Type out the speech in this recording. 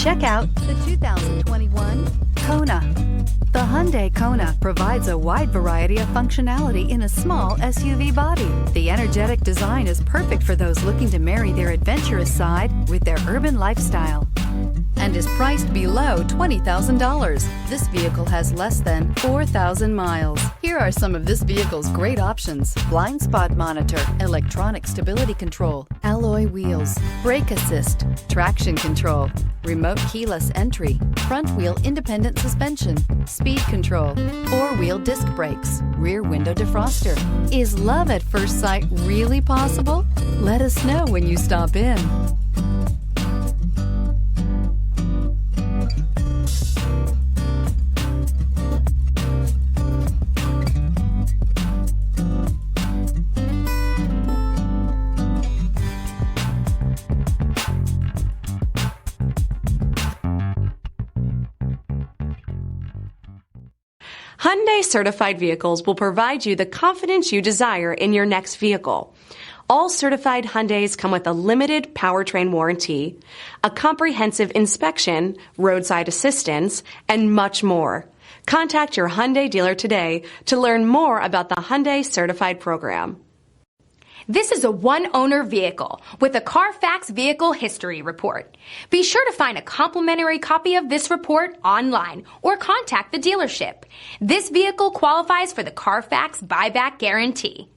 Check out the 2021 Kona. The Hyundai Kona provides a wide variety of functionality in a small SUV body. The energetic design is perfect for those looking to marry their adventurous side with their urban lifestyle and is priced below $20,000. This vehicle has less than 4,000 miles. Here are some of this vehicle's great options: blind spot monitor, electronic stability control, alloy wheels, brake assist, traction control, remote keyless entry, front wheel independent suspension, speed control, four-wheel disc brakes, rear window defroster. Is love at first sight really possible? Let us know when you stop in. Hyundai certified vehicles will provide you the confidence you desire in your next vehicle. All certified Hyundais come with a limited powertrain warranty, a comprehensive inspection, roadside assistance, and much more. Contact your Hyundai dealer today to learn more about the Hyundai Certified Program. This is a one-owner vehicle with a CARFAX Vehicle History Report. Be sure to find a complimentary copy of this report online or contact the dealership. This vehicle qualifies for the CARFAX Buyback Guarantee.